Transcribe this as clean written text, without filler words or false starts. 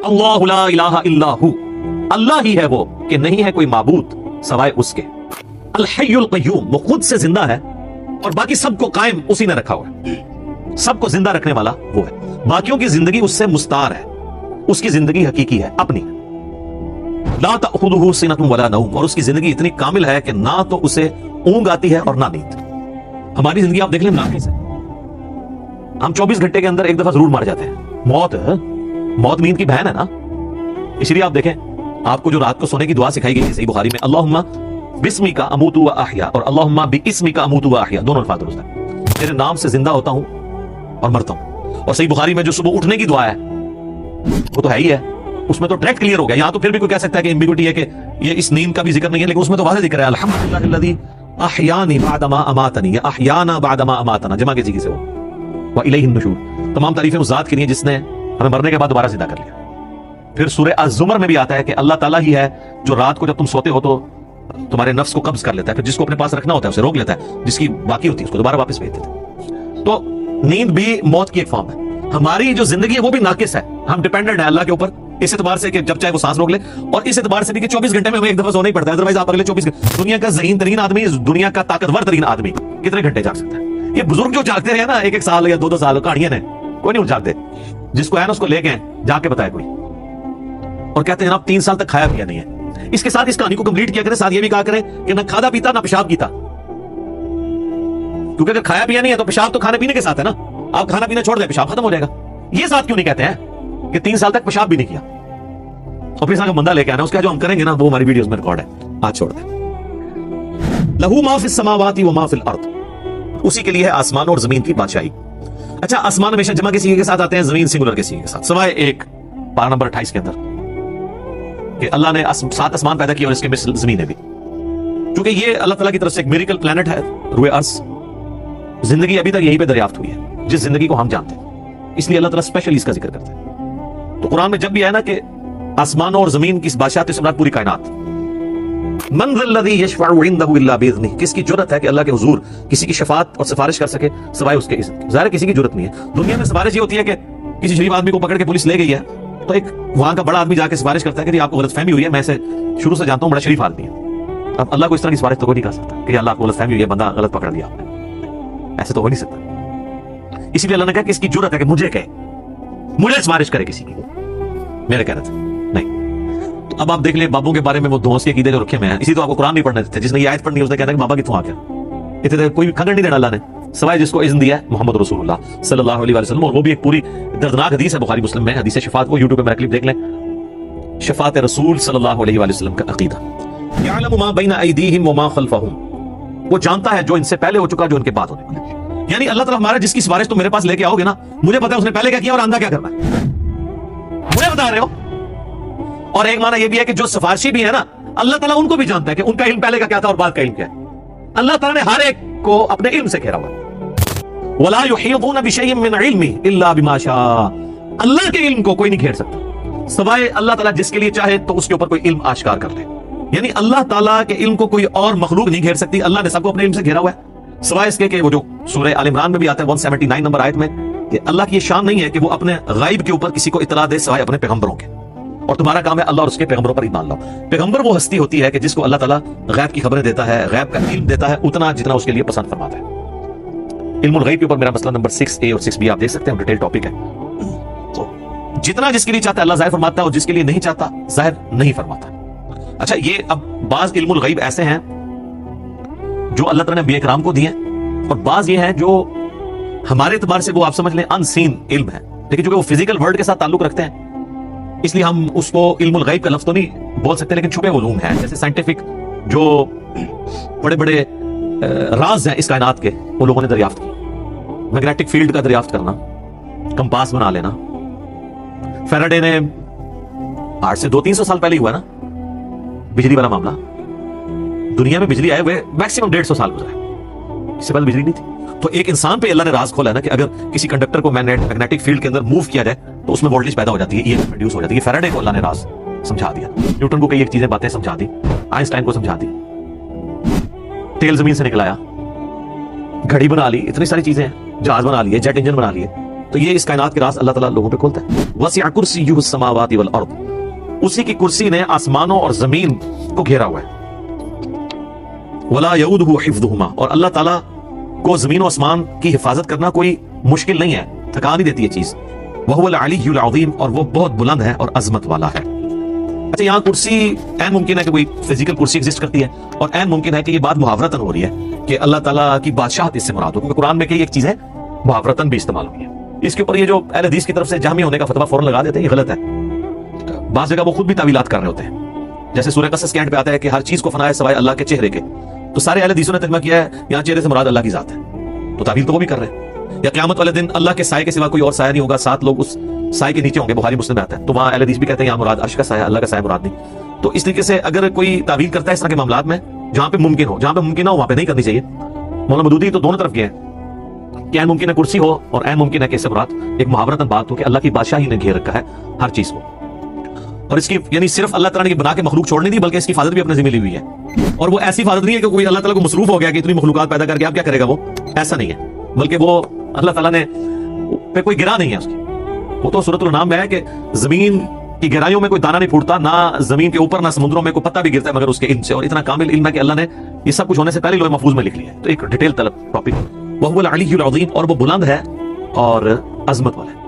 अल्लाह ला इलाहा इल्ला हु, अल्लाह ही है वो कि नहीं है कोई माबूद सवाए उसके। अल हय्युल क़य्यूम, वो खुद से जिंदा है और बाकी सबको कायम उसी ने रखा हुआ है। सबको जिंदा रखने वाला वो है, बाकियों की जिंदगी उससे मुस्तार है, उसकी जिंदगी हकीकी है अपनी। ला तअखुदुहु सिनतुन वला नौम, और उसकी जिंदगी इतनी कामिल है कि ना तो उसे ऊंघ आती है और ना नींद। हमारी जिंदगी आप देख लें नाकिस है, हम 24 घंटे के अंदर एक दफा जरूर मर जाते हैं। मौत नींद की बहन है ना। इसलिए आप देखें, आपको जो रात को सोने की दुआ सिखाई गई है सही बुखारी में, अल्लाहुम्मा बिस्मिका अमूतु व अहया और अल्लाहुम्मा बिइस्मिका अमूतु व अहया, दोनों अल्फाज दुरुस्त है। तेरे नाम से जिंदा होता हूं और मरता हूं। और सही बुखारी में जो सुबह उठने की दुआ है वो तो है ही है, उसमें तो डायरेक्ट क्लियर हो गया। यहां तो फिर भी कोई कह सकता है कि एम्बिग्युइटी है कि ये इस नींद का भी जिक्र नहीं है, लेकिन उसमें तो वाज़ेह जिक्र है, अल्हम्दुलिल्लाहिल्लज़ी अहयानी बअदमा अमातनी, या अहयाना बअदमा अमातना, जमा किसी से हो, व इलैहिन नुशूर। तमाम तारीफें उस जात के लिए जिसने हमें मरने के बाद दोबारा जिंदा कर लिया। फिर सूरह अज़्ज़ुमर में भी आता है कि अल्लाह ताला ही है जो रात को जब तुम सोते हो तो तुम्हारे नफ्स को कब्ज कर लेता है, फिर जिसको अपने पास रखना होता है उसे रोक लेता है, जिसकी बाकी होती है उसको दोबारा वापस भेज देता है। तो नींद भी मौत की एक फॉर्म है। हमारी जो जिंदगी है वो भी नाकिस है, हम डिपेंडेंट है अल्लाह के ऊपर इस एतबार से कि जब चाहे वो सांस रोक ले, और इस एतबार से भी कि 24 घंटे में हमें एक दफा सोना ही पड़ता है, अदरवाइज आप अगले 24 घंटे, दुनिया का ज़हीन तरीन आदमी, दुनिया का ताकतवर तरीन आदमी कितने घंटे जाग सकता है? ये बुजुर्ग जो जागते रहे ना एक साल या दो साल, कहानियां ने कोई नहीं उठ जागते। जिसको है ना उसको लेके जाके बताए कोई, और कहते हैं आप 3 साल तक खाया पिया नहीं है। इसके साथ इस कहानी को कंप्लीट किया करें, साथ ये भी कहा करें कि ना खादा पीता ना पेशाब कीता, क्योंकि अगर खाया पिया नहीं है तो पेशाब तो खाने पीने के साथ है ना। आप खाना पीना छोड़ दे पेशाब खत्म हो जाएगा। ये साथ क्यों नहीं कहते हैं कि 3 साल तक पेशाब भी नहीं किया और फिर बंदा लेके आना, उसका जो हम करेंगे ना वो हमारी वीडियोस में रिकॉर्ड है, आज छोड़ दे। लहू मा फिस समावाति व मा फिल अर्द, उसी के लिए है आसमान और जमीन की बादशाही। अच्छा, आसमान हमेशा जमा के सीगे के साथ आते हैं, जमीन सिंगुलर के सीगे के साथ, सवाए एक पारा नंबर 28 के अंदर कि अल्लाह ने 7 आसमान पैदा किए और इसके में जमीन है भी, क्योंकि ये अल्लाह ताला की तरफ से एक मिरेकल प्लेनेट है रुए अर्ज़। जिंदगी अभी तक यहीं पे दरियाफ्त हुई है जिस जिंदगी को हम जानते हैं, इसलिए अल्लाह ताला स्पेशली इसका जिक्र करता है। तो कुरान में जब भी है ना कि आसमानों और जमीन की बादशाहत से मुराद पूरी कायनात, मन ज़ल्लज़ी यशफ़अउ इंदहु इल्ला बिइज़्निही, किसकी जुर्रत है कि अल्लाह के हुजूर किसी की शफाअत और सिफारिश कर सके सिवाय उसके इज़्न के। ज़ाहिर किसी की जुर्रत नहीं है। दुनिया में सिफारिश ये होती है कि किसी शरीफ आदमी को पकड़ के पुलिस ले गई है तो एक वहां का बड़ा आदमी जाके सिफारिश करता है कि आपको गलतफहमी हुई है, मैं इसे शुरू से जानता हूं, बड़ा शरीफ आदमी है। अब अल्लाह को इस तरह की सिफारिश तो कोई नहीं कर सकता कि अल्लाह को गलतफहमी हुई है, बंदा गलत पकड़ लिया आपने, ऐसे तो हो नहीं सकता। इसीलिए अल्लाह ने कहा कि इसकी जुर्रत है कि मुझे कहे, मुझे सिफारिश करे किसी की, मेरे कहने से नहीं। तो अब आप देख ले बाबों के बारे में वो धौंस के कीदे जो रखे में हैं, इसी तो आपको कुरान नहीं पढ़ने देते। जिसने ये आयत पढ़नी उसने कहना कि बाबा कितों आ गया, इतने कोई खंगड़ नहीं देना अल्लाह ने, सवाए जिसको इज़्न दिया है मोहम्मद रसूलुल्लाह सल्लल्लाहु अलैहि वसल्लम। और वो भी एक पूरी दर्दनाक हदीस है बुखारी मुस्लिम में, हदीस शफाअत, वो यूट्यूब पे मेरा क्लिप देख लें, शफाअत रसूल सल्लल्लाहु अलैहि वसल्लम का अकीदा। यअलमु मा बैना अयदीहिम व मा खल्फहुम, वो जानता है जो इनसे पहले हो चुका, जो इनके बाद होने वाला है। यानी अल्लाह ताला हमारा जिसकी सिफारिश तुम मेरे पास लेके आओगे ना, मुझे पता है उसने पहले क्या किया और आंदा क्या करना है, मुझे बता रहे हो। और एक माना यह भी है कि जो सिफारिशी भी है ना, अल्लाह ताला उनको भी जानता है कि उनका इल्म पहले का क्या था और बाद का इल्म क्या है। अल्लाह ताला ने हर एक को अपने इल्म से घेरा हुआ। वला युहीतूना बिशैइन मिन इल्मिही इल्ला बिमा शाअ, अल्लाह के इल्म को कोई नहीं घेर सकता सवाए अल्लाह ताला जिसके लिए चाहे तो उसके ऊपर कोई इल्म आश्कार कर ले। यानी अल्लाह ताला के इल्म को कोई और मखलूक नहीं घेर सकती, अल्लाह ने सबको अपने इल्म से घेरा हुआ है। सिवाय इसके कि वो जो सूरह आल इमरान में भी आता है 179 नंबर आयत में कि अल्लाह की ये शान नहीं है कि वो अपने गायब के ऊपर किसी को इतला दे सिवाय अपने पैगंबरों के, और तुम्हारा काम है अल्लाह और उसके पैगंबरों पर ईमान लाओ। पैगंबर वो हस्ती होती है कि जिसको अल्लाह ताला गैब की खबरें देता है, गैब का इल्म देता है उतना जितना उसके लिए पसंद फरमाता है। इल्मुल गैब के ऊपर मेरा मसला नंबर 6A और 6B आप देख सकते हैं, डिटेल टॉपिक है। तो जितना जिसके लिए चाहता है अल्लाह जाहिर फरमाता है और जिसके लिए नहीं चाहता जाहिर नहीं फरमाता। अच्छा, ये अब बाज इल्मुल गैब ऐसे हैं जो अल्लाह ताला ने अंबिया किराम को दिए और बाज ये हैं जो हमारे एतबार से वो आप समझ लें अनसीन इल्म है, लेकिन जो वो फिजिकल वर्ल्ड के साथ ताल्लुक रखते हैं इसलिए हम उसको इल्मुल गैब का लफ्ज तो नहीं बोल सकते, लेकिन छुपे उलूम हैं। जैसे साइंटिफिक जो बड़े बड़े राज हैं इस कायनात के, वो लोगों ने दरियाफ्त की। मैग्नेटिक फील्ड का दरियाफ्त करना, कंपास बना लेना, फैराडे ने आज से 200-300 साल पहले हुआ ना बिजली वाला मामला। दुनिया में बिजली आए हुए मैक्सिमम 150 साल गुजरा, इससे पहले बिजली नहीं थी। तो एक इंसान पे अल्लाह ने राज खोला है ना कि अगर किसी कंडक्टर को मैग्नेटिक फील्ड के अंदर मूव किया जाए तो उसमें वोल्टेज पैदा हो जाती है, ईएमएफ प्रोड्यूस हो जाती है। फैराडे को अल्लाह ने राज समझा दिया, न्यूटन को कई एक चीजें बातें समझा दी, आइंस्टाइन को समझा दी, तेल जमीन से निकलाया, घड़ी बना ली, इतनी सारी चीजें हैं, जहाज बना लिए, जेट इंजन बना लिए, تو یہ اس کائنات کے راز اللہ تعالیٰ لوگوں پہ کھولتا ہے. وسع کرسیہ السماوات والارض, اسی کی کرسی نے آسمانوں اور زمین کو گھیرا ہوا ہے. ولا یعودہ حفظہما, اور اللہ تعالیٰ کو زمین و آسمان کی حفاظت کرنا کوئی مشکل نہیں ہے, تھکا نہیں دیتی یہ چیز. وہو العلی العظیم, اور وہ بہت بلند ہے اور عظمت والا ہے. اچھا, یہاں کرسی عین ممکن ہے کہ کوئی فزیکل کرسی ایگزسٹ کرتی ہے, اور عین ممکن ہے کہ یہ بات محاورتاً ہو رہی ہے کہ اللہ تعالیٰ کی بادشاہت اس سے مراد ہو, کیونکہ قرآن میں کئی ایک چیز ہے محاورتاً بھی استعمال ہوئی ہے. اس کے اوپر یہ جو اہل حدیث کی طرف سے جہمی ہونے کا فتویٰ فوراً لگا دیتے ہیں, یہ غلط ہے. بعض جگہ وہ خود بھی تعویلات کر رہے ہوتے ہیں, جیسے سورہ قصص کے اینڈ پہ آتا ہے کہ ہر چیز کو فنا ہے سوائے اللہ کے چہرے کے, تو سارے اہل حدیثوں نے ترجمہ کیا ہے یہاں چہرے سے مراد اللہ کی ذات ہے, تو تعویل تو وہ بھی کر رہے ہیں. یا قیامت والے دن اللہ کے سائے کے سوا کوئی اور سایہ نہیں ہوگا, 7 لوگ اس سائے کے نیچے ہوں گے, بخاری مسلم میں آتا ہے, تو وہاں اہل حدیث بھی کہتے ہیں یہاں مراد عرش کا سایہ, اللہ کا سایہ مراد نہیں. تو اس طریقے سے اگر کوئی تعویل کرتا ہے اس طرح کے معاملات میں جہاں پہ ممکن ہو, جہاں پہ ممکن نہ ہو وہاں پہ نہیں کرنی چاہیے. مولانا مودودی تو دونوں طرف گئے ہیں کہ عین ممکن ہے کرسی ہو اور عین ممکن ہے کہ اس سے مراد ایک محاورتاً بات ہو کہ اللہ کی بادشاہی نے گھیر رکھا ہے ہر چیز کو, اور اس کی یعنی صرف اللہ تعالیٰ نے بنا کے مخلوق چھوڑ نہیں دی بلکہ اس کی حفاظت بھی اپنے ذمہ لی ہوئی ہے. اور وہ ایسی حفاظت نہیں ہے کہ کوئی اللہ تعالیٰ کو مصروف ہو گیا کہ اتنی مخلوقات پیدا کر کے اب کیا کرے گا, وہ ایسا نہیں ہے, بلکہ وہ اللہ تعالیٰ نے پہ کوئی گرا نہیں ہے اس کی. وہ تو سورۃ الانعام میں ہے کہ زمین کی گہرائیوں میں کوئی دانہ نہیں پھوٹتا, نہ زمین کے اوپر نہ سمندروں میں کوئی پتہ بھی گرتا ہے مگر اس کے علم سے, اور اتنا کامل علم ہے کہ اللہ نے یہ سب کچھ ہونے سے پہلے لوح محفوظ میں لکھ لیا ہے. تو ایک ڈیٹیل طلب ٹاپک. وہو العلی العظیم, اور وہ بلند ہے اور عظمت والا ہے.